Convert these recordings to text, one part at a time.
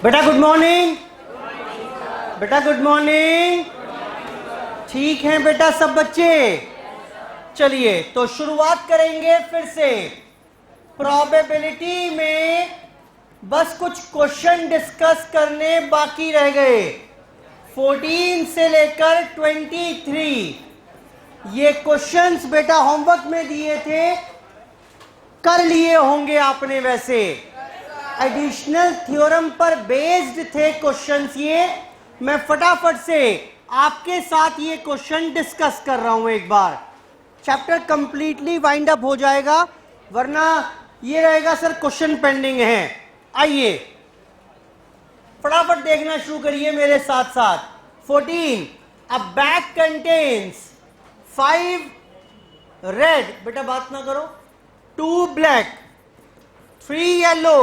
बेटा good morning. बेटा good morning. ठीक हैं बेटा सब बच्चे? चलिए तो शुरुआत करेंगे फिर से। प्रोबेबिलिटी में बस कुछ क्वेश्चन डिस्कस करने बाकी रह गए। 14 से लेकर 23 ये क्वेश्चंस बेटा होमवर्क में दिए थे, कर लिए होंगे आपने। वैसे एडिशनल थ्योरम पर बेस्ड थे क्वेश्चंस। ये मैं फटाफट से आपके साथ ये क्वेश्चन डिस्कस कर रहा हूं। एक बार चैप्टर कंप्लीटली वाइंड अप हो जाएगा, वरना ये रहेगा सर क्वेश्चन पेंडिंग है। आइए फटाफट देखना शुरू करिए मेरे साथ साथ। 14 अ बैग कंटेन्स 5 रेड, बेटा बात ना करो, 2 black, 3 yellow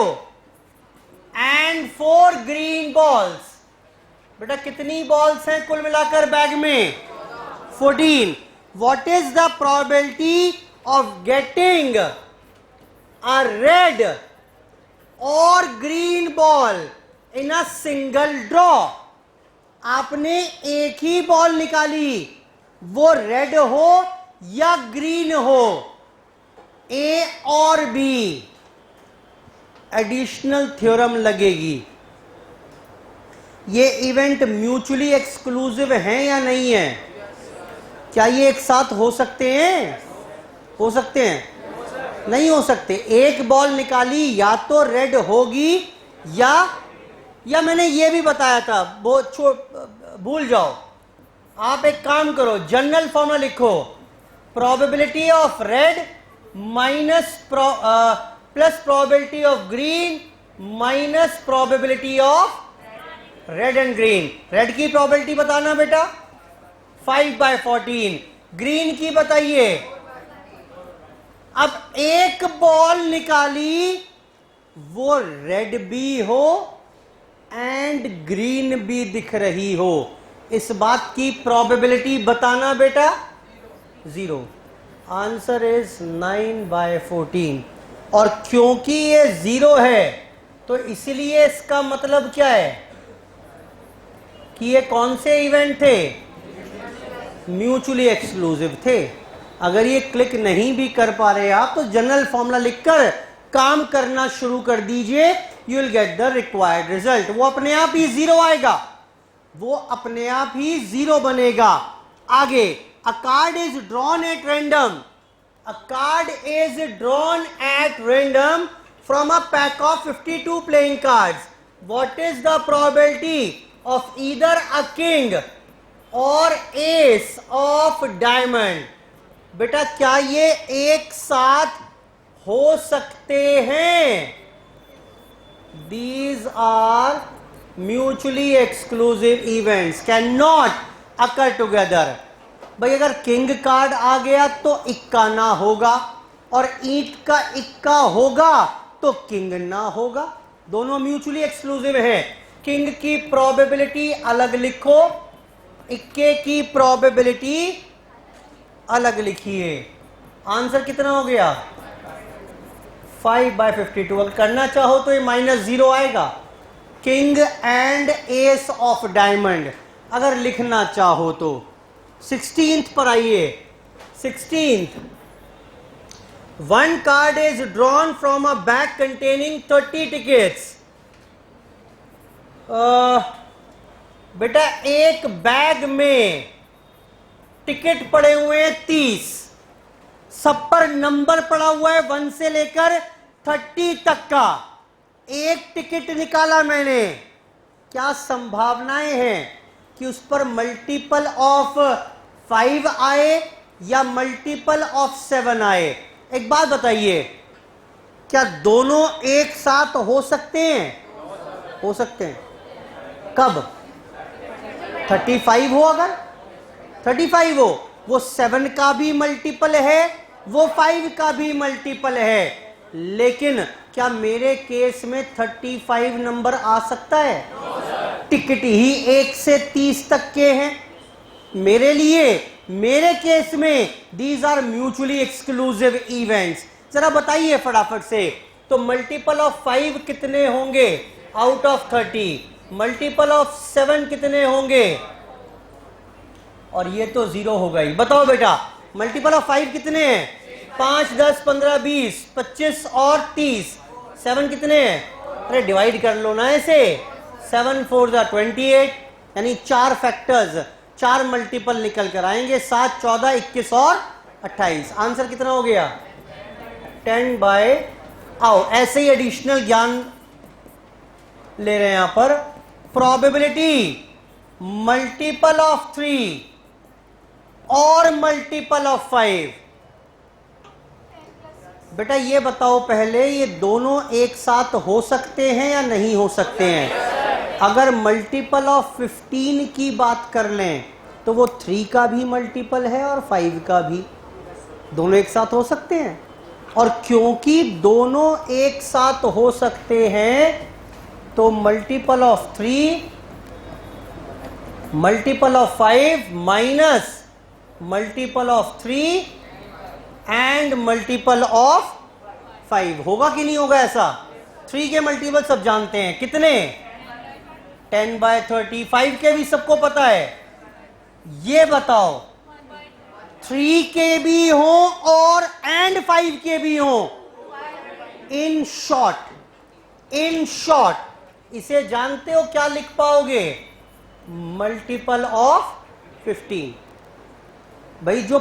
and 4 green balls. बेटा कितनी बॉल्स हैं कुल मिलाकर बैग में? 14। What is the probability of getting a red और green ball in a single draw? आपने एक ही बॉल निकाली, वो रेड हो या ग्रीन हो, ए और बी, एडिशनल थ्योरम लगेगी। ये इवेंट म्यूचुअली एक्सक्लूसिव है या नहीं है? क्या ये एक साथ हो सकते हैं? हो सकते हैं? नहीं हो सकते। एक बॉल निकाली या तो रेड होगी या मैंने ये भी बताया था, वो भूल जाओ। आप एक काम करो, जनरल फॉर्मूला लिखो, probability of red minus plus probability of green minus probability of red and green. Red की प्रोबेबिलिटी बताना बेटा 5/14, ग्रीन की बताइए। अब एक बॉल निकाली, वो रेड भी हो एंड ग्रीन भी दिख रही हो, इस बात की प्रोबेबिलिटी बताना बेटा 0। Answer is 9/14। और क्योंकि ये 0 है तो इसलिए इसका मतलब क्या है कि ये कौन से इवेंट थे? म्यूचुअली एक्सक्लूसिव थे। अगर ये क्लिक नहीं भी कर पा रहे आप तो जनरल फॉर्मूला लिखकर काम करना शुरू कर दीजिए, you will get the required result. वो अपने आप ही 0 आएगा, वो अपने आप ही 0 बनेगा। आगे, अ card is drawn at random. A card is drawn at random from a pack of 52 playing cards. What is the probability of either a king और एस ऑफ डायमंड? बेटा क्या ये एक साथ हो सकते हैं? These are mutually exclusive events, cannot occur together। भाई अगर किंग कार्ड आ गया तो इक्का ना होगा, और ईंट का इक्का होगा तो किंग ना होगा। दोनों म्यूचुअली एक्सक्लूसिव है। किंग की प्रोबेबिलिटी अलग लिखो, इक्के की प्रोबेबिलिटी अलग लिखिए। आंसर कितना हो गया? 5/52। अगर करना चाहो तो ये -0 आएगा। King and S of diamond अगर लिखना चाहो तो। 16th पर आइए। 16th, 1 card is drawn from a bag containing 30 tickets. बेटा एक बैग में टिकट पड़े हुए हैं 30, सब पर नंबर पड़ा हुआ है 1 से लेकर 30 तक का। एक टिकट निकाला मैंने, क्या संभावनाएं हैं कि उस पर मल्टीपल ऑफ 5 आए या मल्टीपल ऑफ 7 आए? एक बात बताइए, क्या दोनों एक साथ हो सकते हैं? हो सकते हैं। कब? 35 हो, अगर 35 हो, वो 7 का भी मल्टीपल है, वो 5 का भी मल्टीपल है। लेकिन क्या मेरे केस में 35 नंबर आ सकता है? टिकट ही 1 से 30 तक के हैं मेरे लिए, मेरे केस में। These are mutually exclusive events. जरा बताइए फटाफट से, तो मल्टीपल ऑफ 5 कितने होंगे? Out of 30। मल्टीपल ऑफ 7 कितने होंगे? और ये तो 0 होगा ही। बताओ बेटा मल्टीपल ऑफ 5 कितने हैं? 5, 10, 15, 20, 25 और 30। 7 कितने हैं? अरे डिवाइड कर लो ना ऐसे। 7 4 जा 28, यानी 4 फैक्टर्स, 4 मल्टीपल निकल कर आएंगे। 7, 14, 21 और 28। आंसर कितना हो गया? 10 बाय, आओ ऐसे ही एडिशनल ज्ञान ले रहे हैं यहां पर। प्रोबेबिलिटी मल्टीपल ऑफ 3 और मल्टीपल ऑफ 5। बेटा ये बताओ पहले, ये दोनों एक साथ हो सकते हैं या नहीं हो सकते हैं? अगर मल्टीपल ऑफ 15 की बात कर लें तो वो 3 का भी मल्टीपल है और 5 का भी, दोनों एक साथ हो सकते हैं। और क्योंकि दोनों एक साथ हो सकते हैं तो multiple of 3, multiple of 5 minus multiple of 3 and multiple of 5 होगा कि नहीं होगा ऐसा? 3 के मल्टीपल सब जानते हैं कितने? 10 बाय 30। 5 के भी सबको पता है। ये बताओ 3 के भी हो और एंड 5 के भी हो। इन शॉर्ट इसे जानते हो क्या लिख पाओगे? Multiple of 15। भाई जो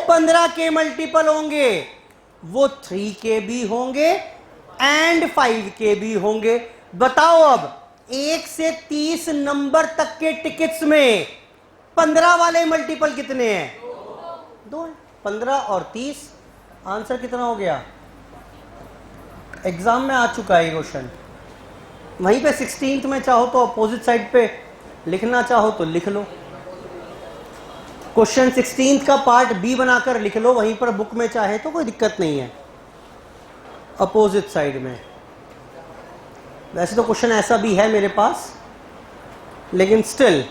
15 के मल्टीपल होंगे वो 3 के भी होंगे एंड 5 के भी होंगे। बताओ अब 1 से 30 नंबर तक के टिकट्स में 15 वाले मल्टीपल कितने हैं? 2 हैं। 15 और 30। आंसर कितना हो गया? एग्जाम में आ चुका है क्वेश्चन। वहीं पे 16th में चाहो तो अपोजिट साइड पे लिखना चाहो तो लिख लो। क्वेश्चन 16th का पार्ट बी बनाकर लिख लो वहीं पर बुक में, चाहे तो कोई दिक्कत नहीं है। अपोजिट साइड में वैसे तो क्वेश्चन ऐसा भी है मेरे पास, लेकिन स्टिल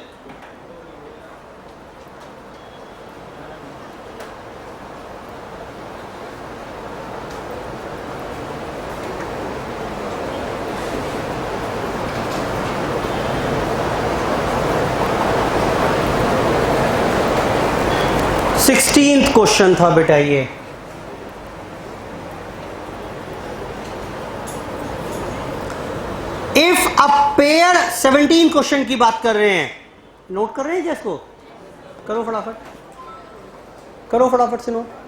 क्वेश्चन था बेटा ये। इफ अ पेयर 17 क्वेश्चन की बात कर रहे हैं, नोट कर रहे हैं जिसको? करो फटाफट से नोट।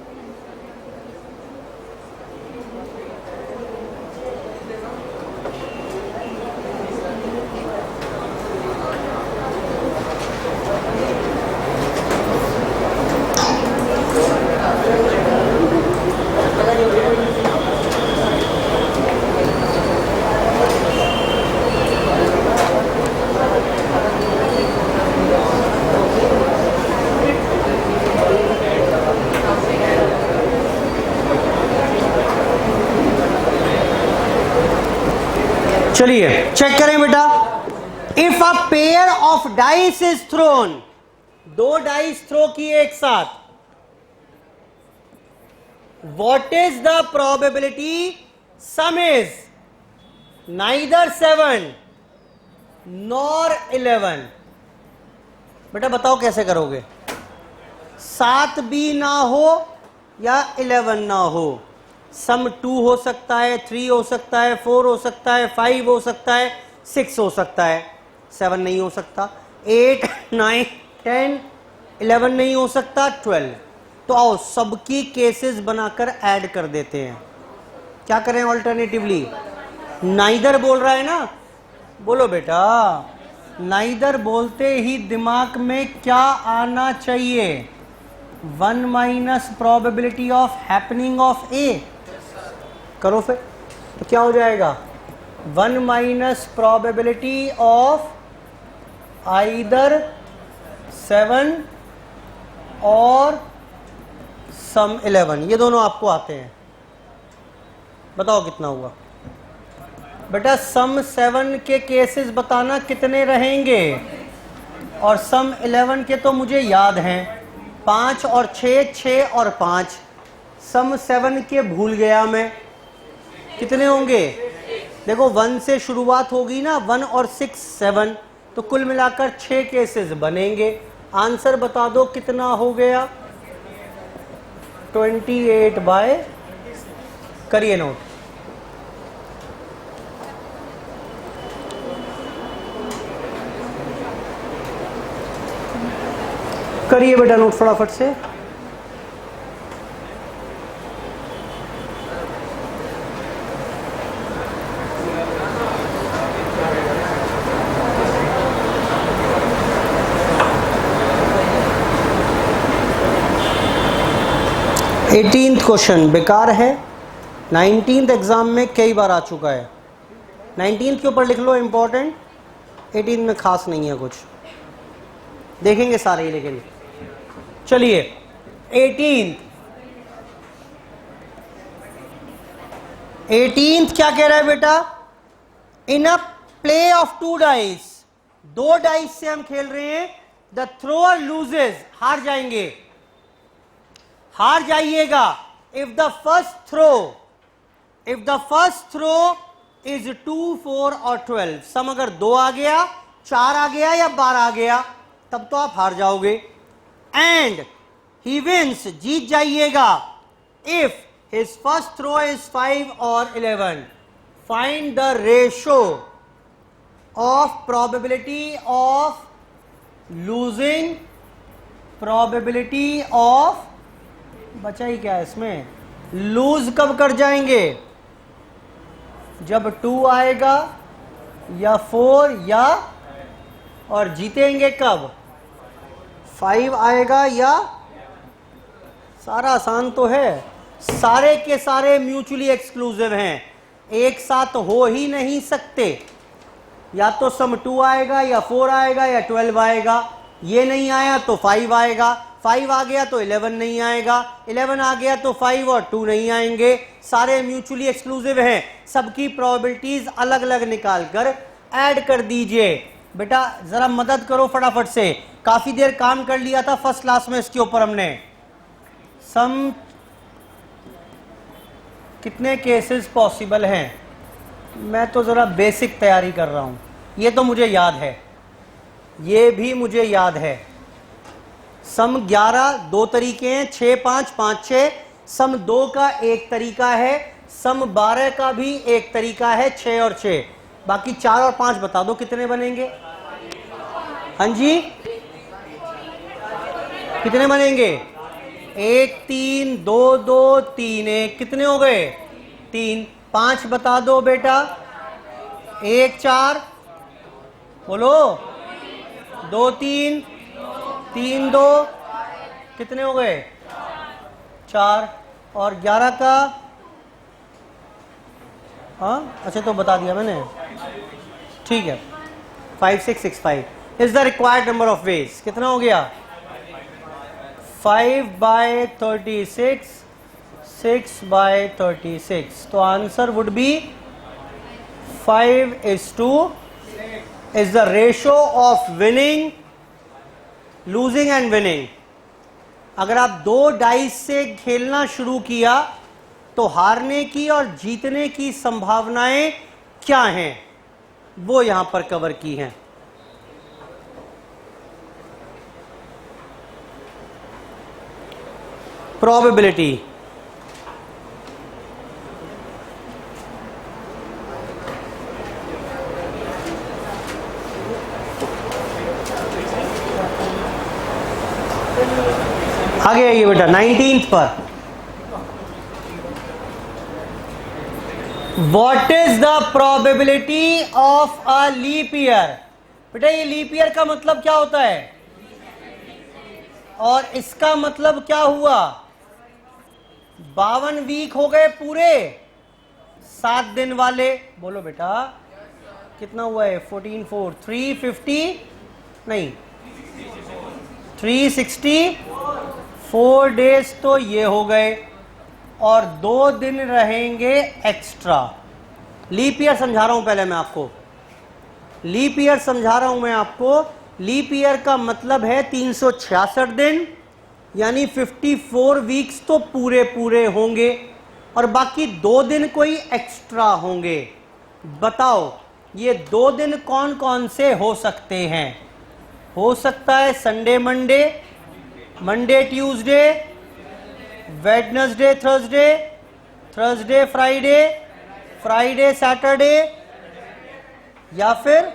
चलिए चेक करें बेटा। If a pair of dice is thrown, 2 dice throw किए एक साथ, what is the probability sum is neither 7 nor 11? बेटा बताओ कैसे करोगे? 7 भी ना हो या 11 ना हो, सम 2 हो सकता है, 3 हो सकता है, 4 हो सकता है, 5 हो सकता है, 6 हो सकता है, 7 नहीं हो सकता, 8, 9, 10, 11 नहीं हो सकता, 12। तो आओ सबकी केसेस बनाकर ऐड कर देते हैं। क्या करें ऑल्टरनेटिवली? नाइदर बोल रहा है ना, बोलो बेटा। नाइदर बोलते ही दिमाग में क्या आना चाहिए? 1 minus probability of happening of A. करो फिर, तो क्या हो जाएगा? 1 माइनस प्रोबेबिलिटी ऑफ आइदर 7 और सम 11। ये दोनों आपको आते हैं, बताओ कितना हुआ? बेटा सम 7 के केसेस बताना कितने रहेंगे, और सम 11 के तो मुझे याद हैं, 5 और 6, 6 और 5। सम 7 के भूल गया मैं, कितने होंगे? देखो 1 से शुरुआत होगी ना, 1 और 6 7, तो कुल मिलाकर 6 केसेस बनेंगे। आंसर बता दो कितना हो गया? 28 बाय, करिए नोट। करिए बेटा नोट फटाफट से। एटीन्थ क्वेश्चन बेकार है, 19th एग्जाम में कई बार आ चुका है। 19th के ऊपर लिख लो इंपॉर्टेंट, 18th में खास नहीं है कुछ, देखेंगे सारे ही। लेकिन चलिए 18th क्या कह रहा है बेटा? In a play of 2 dice, 2 dice से हम खेल रहे हैं। द थ्रोअर लूजेस, हार जाएंगे, हार जाइएगा। If the first throw is 2 4 और 12, सम अगर 2 आ गया, 4 आ गया या 12 आ गया, तब तो आप हार जाओगे। एंड ही विंस, जीत जाइएगा। If his first throw is 5 और 11, find the ratio of probability of losing, probability of, बचा ही क्या है इसमें, लूज कब कर जाएंगे? जब 2 आएगा या 4 या, और जीतेंगे कब? 5 आएगा या, सारा आसान तो है। सारे के सारे म्यूचुअली एक्सक्लूसिव हैं, एक साथ हो ही नहीं सकते। या तो सम 2 आएगा या 4 आएगा या 12 आएगा। ये नहीं आया तो 5 आएगा, 5 आ गया तो 11 नहीं आएगा, 11 आ गया तो 5 और 2 नहीं आएंगे। सारे म्यूचुअली एक्सक्लूसिव हैं, सबकी प्रोबेबिलिटीज अलग अलग निकाल कर ऐड कर दीजिए। बेटा जरा मदद करो फटाफट से, काफी देर काम कर लिया था फर्स्ट क्लास में इसके ऊपर हमने। सम कितने केसेस पॉसिबल हैं? मैं तो जरा बेसिक तैयारी कर रहा हूं, ये तो मुझे याद है, ये भी मुझे याद है। सम 11 2 तरीके हैं, 6 5 5 6। सम 2 का एक तरीका है, सम 12 का भी एक तरीका है, 6 और 6। बाकी 4 और 5 बता दो कितने बनेंगे? हाँ जी, कितने बनेंगे? 1 3 2 2 3 1, कितने हो गए? 3। 5 बता दो बेटा। 1 4, बोलो। 2 3, 3 2, कितने हो गए? 4। और 11 का, हाँ अच्छा तो बता दिया मैंने, ठीक है। 5 6 6 5 is the required number of ways. कितना हो गया? 5 बाय 36, 6 बाय 36। तो answer would be 5:6 is the ratio of winning, losing and winning. अगर आप 2 डाइस से खेलना शुरू किया तो हारने की और जीतने की संभावनाएं क्या हैं, वो यहां पर कवर की हैं। प्रोबेबिलिटी, आगे आइए बेटा 19th पर। What is the probability of a leap year? बेटा ये लीप ईयर का मतलब क्या होता है, और इसका मतलब क्या हुआ? 52 वीक हो गए पूरे, 7 दिन वाले। बोलो बेटा कितना हुआ है? 14 4 350 नहीं 364 डेज तो ये हो गए, और 2 दिन रहेंगे एक्स्ट्रा। लीप ईयर समझा रहा हूं पहले मैं आपको, लीप ईयर समझा रहा हूं मैं आपको। लीप ईयर का मतलब है 366 दिन, यानी 54 वीक्स तो पूरे पूरे होंगे, और बाकी 2 दिन कोई एक्स्ट्रा होंगे। बताओ ये 2 दिन कौन कौन से हो सकते हैं? हो सकता है Sunday Monday, Monday Tuesday, Wednesday Thursday, Thursday Friday, Friday Saturday, या फिर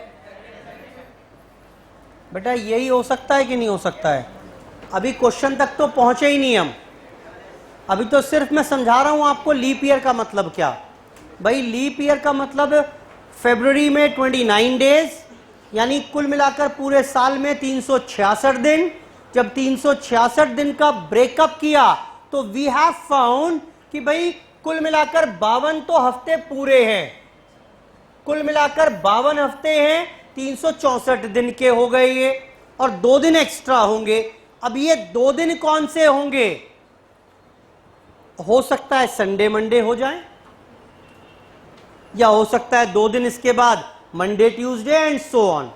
बेटा यही हो सकता है कि नहीं हो सकता है? अभी क्वेश्चन तक तो पहुंचे ही नहीं हम, अभी तो सिर्फ मैं समझा रहा हूं आपको लीप ईयर का मतलब क्या। भाई लीप ईयर का मतलब फरवरी में 29 डेज, यानी कुल मिलाकर पूरे साल में 366 दिन। जब 366 दिन का ब्रेकअप किया तो वी हैव फाउंड कि भाई कुल मिलाकर 52 तो हफ्ते पूरे हैं, कुल मिलाकर 52 हफ्ते हैं, 364 दिन के हो गए ये, और 2 दिन एक्स्ट्रा होंगे। अब ये 2 दिन कौन से होंगे? हो सकता है संडे मंडे हो जाए, या हो सकता है 2 दिन इसके बाद Monday Tuesday and so on.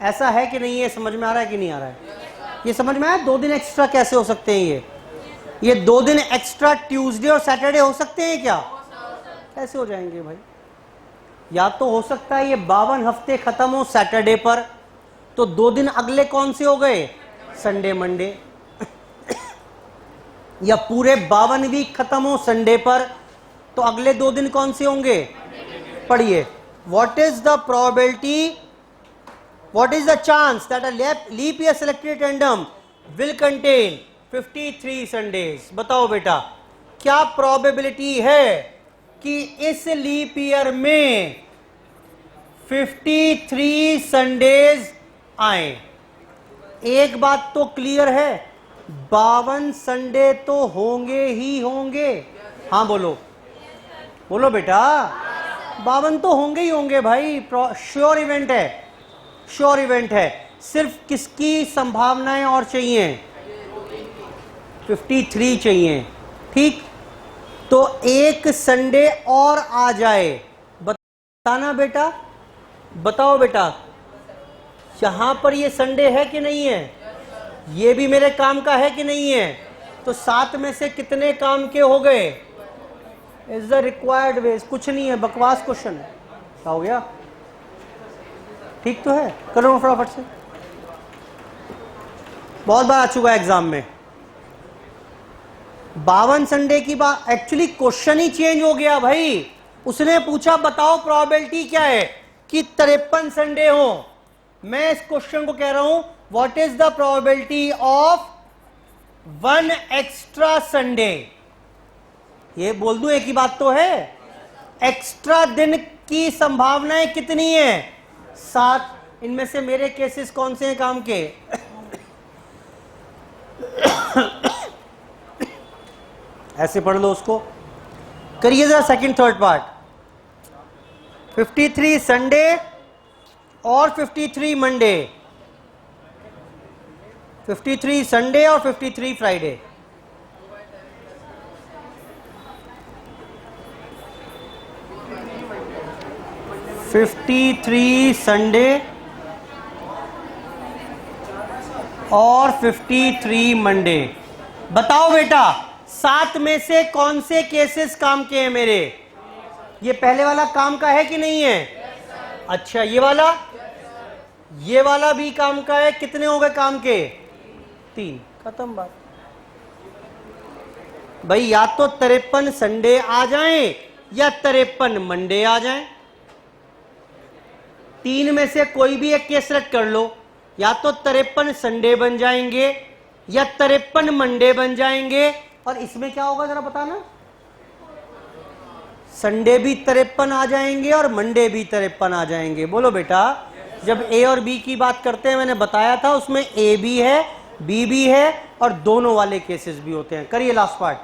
ऐसा है कि नहीं? ये समझ में आ रहा है कि नहीं आ रहा है? ये समझ में आया 2 दिन एक्स्ट्रा कैसे हो सकते हैं? ये 2 दिन एक्स्ट्रा ट्यूसडे और सैटरडे हो सकते हैं क्या? कैसे हो जाएंगे भाई? या तो हो सकता है ये 52 हफ्ते खत्म हो सैटरडे पर, तो 2 दिन अगले कौन से हो गए? Sunday Monday. या पूरे 52 वीक खत्म हो संडे पर, तो अगले 2 दिन कौन से होंगे? पढ़िए, what is the probability, what is the chance that a leap year selected random will contain 53 Sundays? बताओ बेटा, क्या प्रोबेबिलिटी है कि इस लीप ईयर में 53 संडेज आए? एक बात तो क्लियर है, 52 संडे तो होंगे ही होंगे। हाँ बोलो, बोलो बेटा, 52 तो होंगे ही होंगे भाई, श्योर इवेंट है, श्योर इवेंट है। सिर्फ किसकी संभावनाएं और चाहिए? 53 चाहिए। ठीक, तो एक संडे और आ जाए, बताना बेटा, बताओ बेटा, यहां पर ये संडे है कि नहीं है? ये भी मेरे काम का है कि नहीं है? तो 7 में से कितने काम के हो गए? Is the required ways. कुछ नहीं है, बकवास क्वेश्चन है। क्या हो गया? ठीक तो है? करो फटाफट से, बहुत बार आ चुका है एग्जाम में। 52 संडे की बात, एक्चुअली क्वेश्चन ही चेंज हो गया भाई। उसने पूछा बताओ प्रोबेबिलिटी क्या है कि 53 संडे हो। मैं इस क्वेश्चन को कह रहा हूं what is the probability of 1 extra Sunday. ये बोल दूं, एक ही बात तो है, एक्स्ट्रा दिन की संभावनाएं कितनी है? 7। इनमें से मेरे केसेस कौन से हैं काम के? ऐसे पढ़ लो उसको, करिए जरा सेकंड थर्ड पार्ट। 53 संडे और 53 मंडे, 53 संडे और 53 फ्राइडे। संडे और 53 मंडे। बताओ बेटा, 7 में से कौन से केसेस काम के हैं मेरे? ये पहले वाला काम का है कि नहीं है? अच्छा, ये वाला भी काम का है। कितने हो गए काम के? 3। खत्म बात भाई। या तो 53 संडे आ जाएं या 53 मंडे आ जाएं, 3 में से कोई भी एक केस सेलेक्ट कर लो। या तो 53 संडे बन जाएंगे या 53 मंडे बन जाएंगे। और इसमें क्या होगा जरा बताना? संडे भी 53 आ जाएंगे और मंडे भी 53 आ जाएंगे। बोलो बेटा, जब ए और बी की बात करते हैं, मैंने बताया था उसमें ए भी है, बी भी है, और दोनों वाले केसेस भी होते हैं। करिए last part,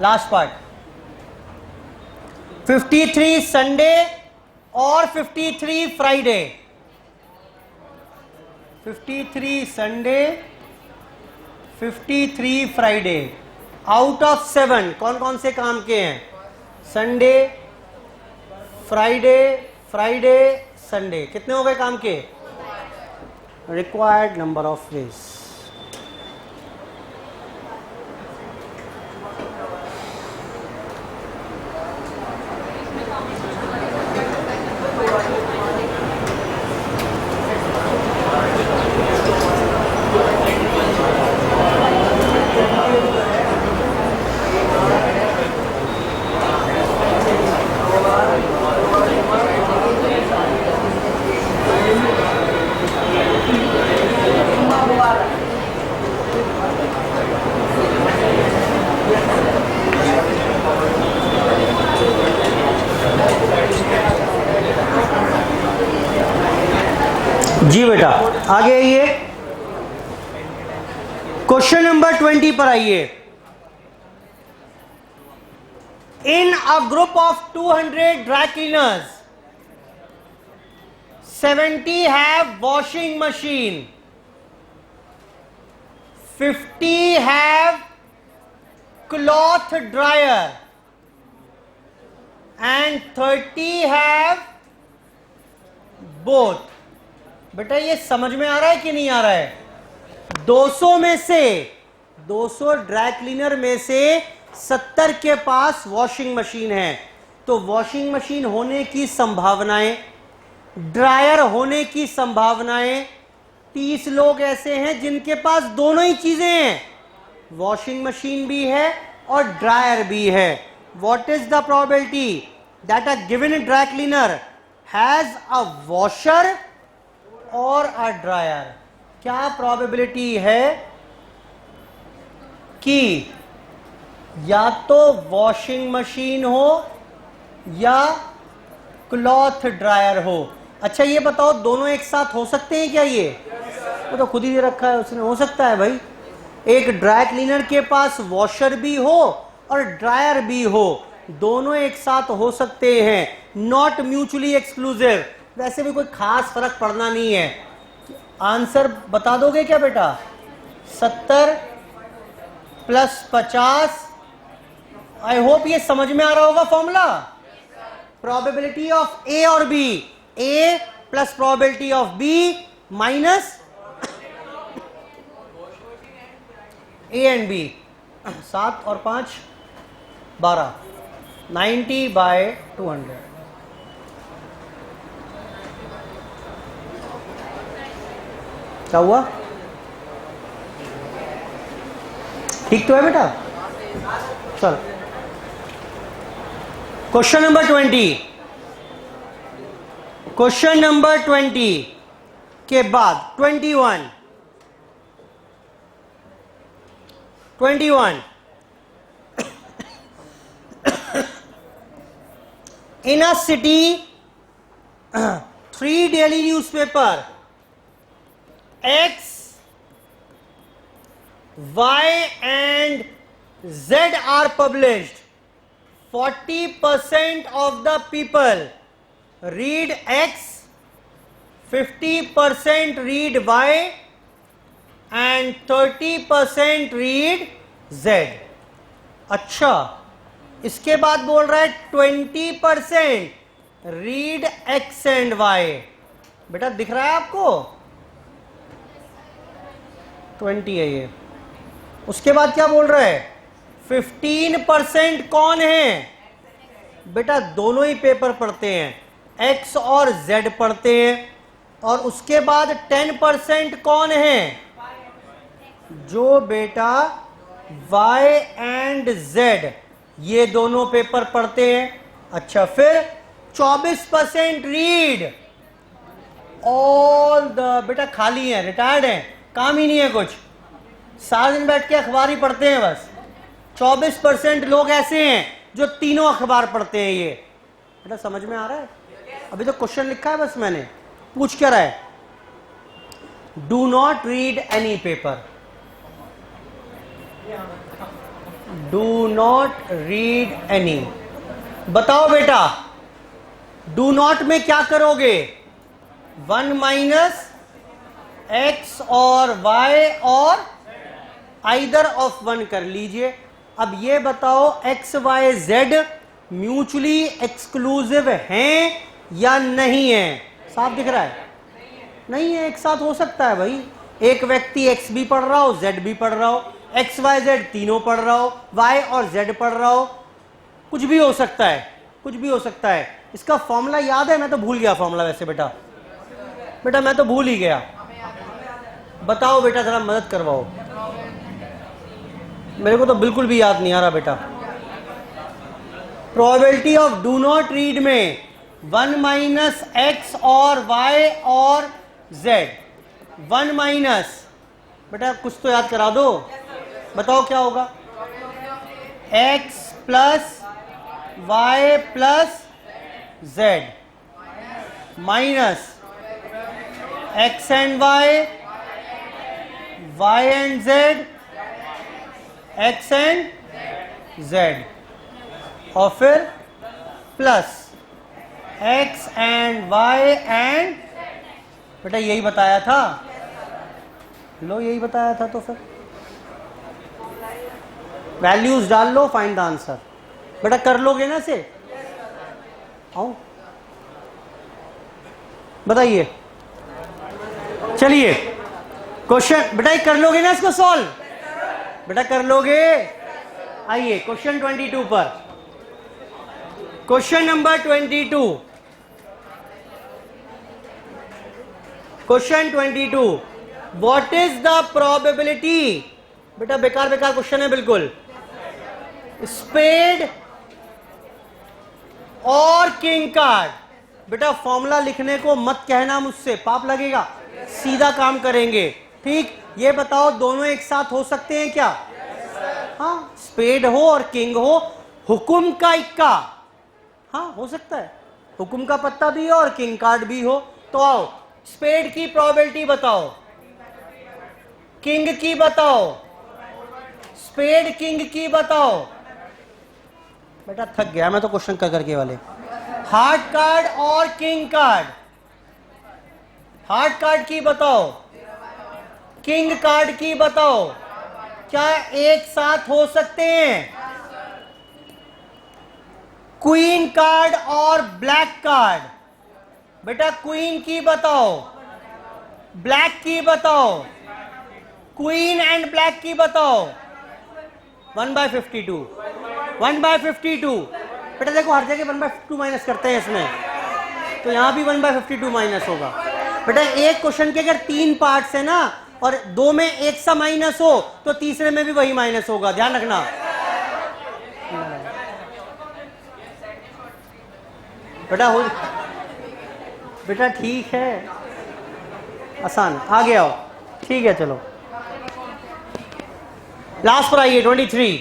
last part. 53 Sunday और 53 Friday, 53 Sunday 53 Friday. Out of 7 कौन कौन से काम के हैं? Sunday, Friday, Friday, Sunday. कितने हो गए काम के? Required number of days. जी बेटा आगे आइए, क्वेश्चन नंबर 20 पर आइए। In a group of 200 dry cleaners 70 have washing machine, 50 have cloth dryer and 30 have both। बेटा ये समझ में आ रहा है कि नहीं आ रहा है? 200 में से 200 ड्राई क्लीनर में से 70 के पास वॉशिंग मशीन है, तो वॉशिंग मशीन होने की संभावनाएं, ड्रायर होने की संभावनाएं, 30 लोग ऐसे हैं जिनके पास दोनों ही चीजें हैं, वॉशिंग मशीन भी है और ड्रायर भी है। What is the probability that a given dry cleaner has a washer और अ ड्रायर? क्या प्रोबेबिलिटी है कि या तो वॉशिंग मशीन हो या क्लॉथ ड्रायर हो? अच्छा ये बताओ दोनों एक साथ हो सकते हैं क्या? ये वो तो खुद ही दे रखा है उसने, हो सकता है भाई एक ड्राई क्लीनर के पास वॉशर भी हो और ड्रायर भी हो, दोनों एक साथ हो सकते हैं, नॉट म्यूचुअली एक्सक्लूसिव। वैसे भी कोई खास फर्क पड़ना नहीं है। आंसर बता दोगे क्या बेटा? 70 प्लस 50। आई होप ये समझ में आ रहा होगा फॉर्मूला। प्रोबेबिलिटी ऑफ ए और B, A plus probability of B minus A and B. 7 और 5 12, 90/200। क्या हुआ? ठीक तो है बेटा? चल क्वेश्चन नंबर 20। क्वेश्चन नंबर 20 के बाद 21 in a city 3 daily newspaper X, Y and Z are published. 40% of the people read X, 50% read Y and 30% read Z। अच्छा इसके बाद बोल रहा है 20% रीड X एंड Y। बेटा दिख रहा है आपको? 20 है ये। उसके बाद क्या बोल रहा है? 15% कौन है? बेटा दोनों ही पेपर पढ़ते हैं, X और Z पढ़ते हैं। और उसके बाद 10% कौन है? जो बेटा Y एंड Z ये दोनों पेपर पढ़ते हैं। अच्छा फिर 24% रीड ऑल द, बेटा खाली है, रिटायर्ड है, काम ही नहीं है कुछ, सारा दिन बैठ के अखबार ही पढ़ते हैं बस। 24% लोग ऐसे हैं जो तीनों अखबार पढ़ते हैं। ये बेटा समझ में आ रहा है? अभी तो क्वेश्चन लिखा है बस मैंने, पूछ क्या रहा है? Do not read any paper, do not read any. बताओ बेटा डू नॉट में क्या करोगे? 1 माइनस X और Y और आइदर ऑफ 1 कर लीजिए। अब ये बताओ X, Y, Z mutually exclusive हैं या नहीं है? साफ दिख रहा है? नहीं है, एक साथ हो सकता है भाई। एक व्यक्ति X भी पढ़ रहा हो, Z भी पढ़ रहा हो, X, Y, Z तीनों पढ़ रहा हो, Y और Z पढ़ रहा हो, कुछ भी हो सकता है, कुछ भी हो सकता है। इसका फॉर्मूला याद है? मैं तो भूल गया फॉर्मूला वैसे बेटा, बेटा मैं तो भूल ही गया। बताओ बेटा जरा मदद करवाओ, मेरे को तो बिल्कुल भी याद नहीं आ रहा बेटा। Probability of do not read में 1 माइनस X और Y और Z, 1 माइनस, बेटा कुछ तो याद करा दो, बताओ क्या होगा? X plus Y plus Z minus X and Y, Y and Z, X and Z, और फिर plus X and Y and, बेटा यही बताया था, लो यही बताया था, तो फिर वैल्यूज डाल लो, फाइंड द आंसर। बेटा कर लोगे ना इसे? आओ बताइए, चलिए क्वेश्चन, बेटा कर लोगे ना इसको सॉल्व? बेटा कर लोगे? आइए क्वेश्चन 22 पर, question number 22, question 22, what is the probability, बेटा बेकार बेकार क्वेश्चन है बिल्कुल, स्पेड और किंग कार्ड। बेटा फॉर्मूला लिखने को मत कहना मुझसे, पाप लगेगा, सीधा काम करेंगे, ठीक? ये बताओ दोनों एक साथ हो सकते हैं क्या? हाँ, स्पेड हो और किंग हो, हुकुम का इक्का, हाँ हो सकता है, हुकुम का पत्ता भी हो और किंग कार्ड भी हो। तो आओ स्पेड की प्रोबेबिलिटी बताओ, किंग की बताओ, स्पेड किंग की बताओ। बेटा थक गया मैं तो क्वेश्चन कर करके वाले। हार्ट कार्ड और किंग कार्ड, हार्ट कार्ड की बताओ, किंग कार्ड की बताओ, क्या एक साथ हो सकते हैं? क्वीन कार्ड और ब्लैक कार्ड, बेटा क्वीन की बताओ, ब्लैक की बताओ, क्वीन एंड ब्लैक की बताओ। 1/52, 1/52, बेटा देखो हर जगह 1/52 माइनस करते हैं इसमें, तो यहां भी 1/52 माइनस होगा। बेटा एक क्वेश्चन के अगर 3 पार्ट्स है ना, और 2 में एक सा माइनस हो तो तीसरे में भी वही माइनस होगा, ध्यान रखना। बेटा हो, बेटा ठीक है, आसान, आगे आओ, ठीक है चलो लास्ट पर आइए। 23,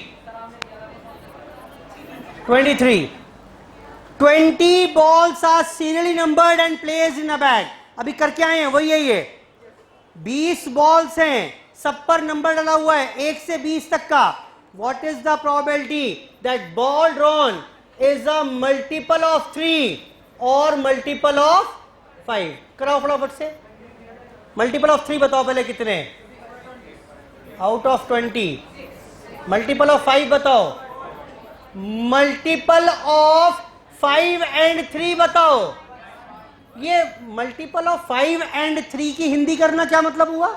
20 balls are serially numbered and placed in a bag। अभी करके आए हैं वही है, ये 20 बॉल्स हैं, सब पर नंबर डाला हुआ है 1 से 20 तक का। What is the probability that ball drawn is a multiple of 3 और मल्टीपल ऑफ 5? कराओ फटाफट से, मल्टीपल ऑफ 3 बताओ पहले कितने आउट ऑफ 20, मल्टीपल ऑफ 5 बताओ, मल्टीपल ऑफ 5 एंड 3 बताओ। ये मल्टीपल ऑफ 5 एंड 3 की हिंदी करना क्या मतलब हुआ?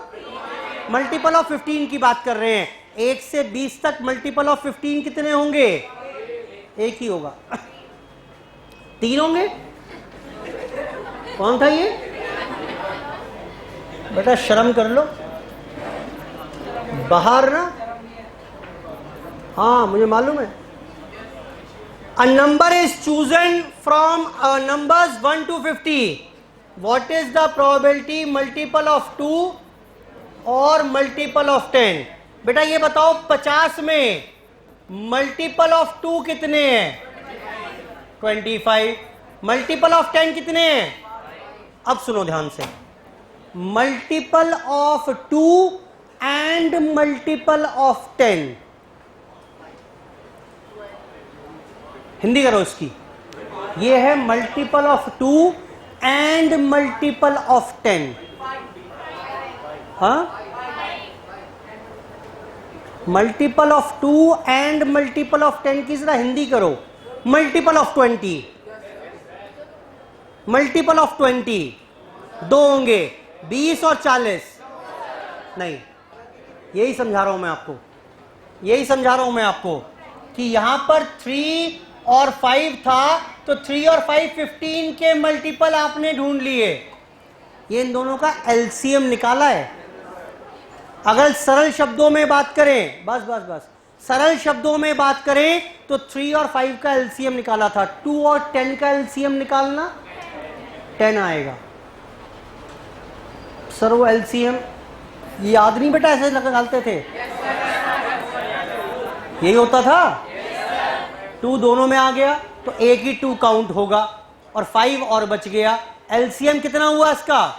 मल्टीपल ऑफ 15 की बात कर रहे हैं। 1 से 20 तक मल्टीपल ऑफ 15 कितने होंगे? एक ही होगा। 3 होंगे। कौन था ये? बेटा शर्म कर लो, बाहर ना, हाँ मुझे मालूम है। A number is chosen from numbers 1 to 50. What is the probability multiple of 2 और multiple of 10? बेटा ये बताओ 50 में multiple of 2 कितने हैं? 25। multiple of 10 कितने हैं? अब सुनो ध्यान से, multiple of 2 and multiple of 10, Hindi करो इसकी। ये है multiple of 2 and multiple of 10। हाँ, multiple of 2 and multiple of 10 की जरा हिंदी करो। मल्टीपल ऑफ 20, मल्टीपल ऑफ 20 दो होंगे, 20 और 40। नहीं, यही समझा रहा हूं मैं आपको, यही समझा रहा हूं मैं आपको कि यहां पर 3 और 5 था, तो 3 और 5 15 के मल्टीपल आपने ढूंढ लिए, ये इन दोनों का एलसीएम निकाला है। अगर सरल शब्दों में बात करें, बस बस बस सरल शब्दों में बात करें तो 3 और 5 का एलसीएम निकाला था। 2 और 10 का एलसीएम निकालना, 10 आएगा। सर वो एलसीएम याद नहीं बेटा, ऐसे निकालते थे, यही होता था। 2 दोनों में आ गया तो एक ही 2 काउंट होगा और 5 और बच गया। एलसीएम कितना हुआ इसका?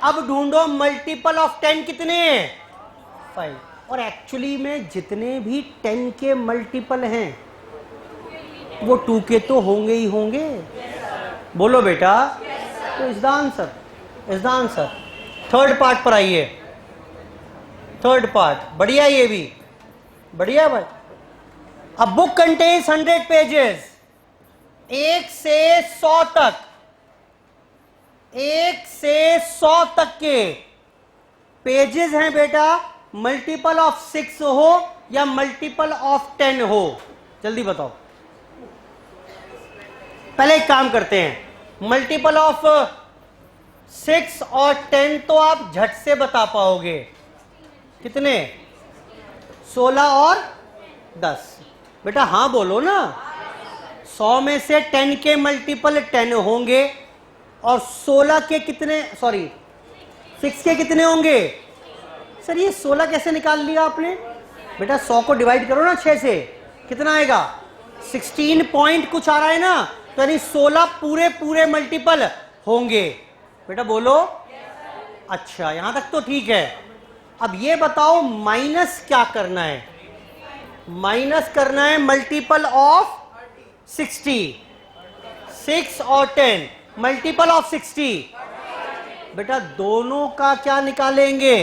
अब ढूंढो मल्टीपल ऑफ 10 कितने हैं? 5। और एक्चुअली में जितने भी 10 के मल्टीपल हैं वो 2 के तो होंगे ही होंगे। बोलो बेटा। तो is the answer, is the answer. Third part पर आइए। थर्ड पार्ट बढ़िया, ये भी बढ़िया भाई। अ बुक कंटेन्स 100 पेजेस, 1 से 100 तक, 1 से 100 तक के पेजेस हैं बेटा। मल्टीपल ऑफ 6 हो या मल्टीपल ऑफ 10 हो, जल्दी बताओ। पहले एक काम करते हैं, मल्टीपल ऑफ 6 और 10 तो आप झट से बता पाओगे। कितने? 16 और 10। बेटा हाँ बोलो ना। 100 में से 10 के मल्टीपल 10 होंगे और 16 के कितने, सॉरी 6 के कितने होंगे? सर ये 16 कैसे निकाल लिया आपने? बेटा 100 को डिवाइड करो ना 6 से, कितना आएगा? 16 पॉइंट कुछ आ रहा है ना, तो यानी 16 पूरे पूरे मल्टीपल होंगे। बेटा बोलो। अच्छा यहां तक तो ठीक है। अब ये बताओ माइनस क्या करना है? माइनस करना है मल्टीपल ऑफ 60। 6 और 10 मल्टीपल ऑफ 60। बेटा दोनों का क्या निकालेंगे?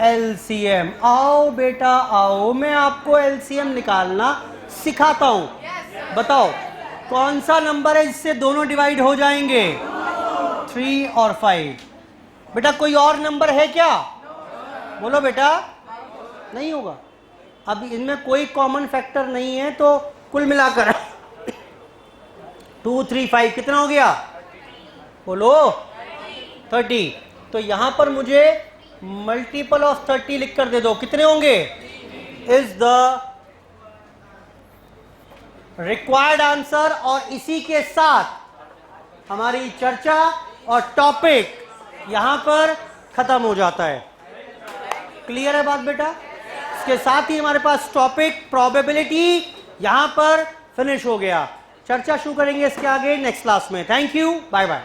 एलसीएम। आओ बेटा आओ, मैं आपको एलसीएम निकालना सिखाता हूं। बताओ कौन सा नंबर है जिससे दोनों डिवाइड हो जाएंगे? 3 और 5। बेटा कोई और नंबर है क्या? बोलो बेटा। नहीं होगा। अब इनमें कोई कॉमन फैक्टर नहीं है, तो कुल मिलाकर 2 3 5 कितना हो गया? बोलो 30। तो यहां पर मुझे मल्टीपल ऑफ 30 लिखकर दे दो, कितने होंगे? Is the required answer. और इसी के साथ हमारी चर्चा और टॉपिक यहां पर खत्म हो जाता है। क्लियर है बात बेटा? इसके साथ ही हमारे पास टॉपिक प्रोबेबिलिटी यहां पर फिनिश हो गया। चर्चा शुरू करेंगे इसके आगे नेक्स्ट क्लास में। Thank you, bye bye.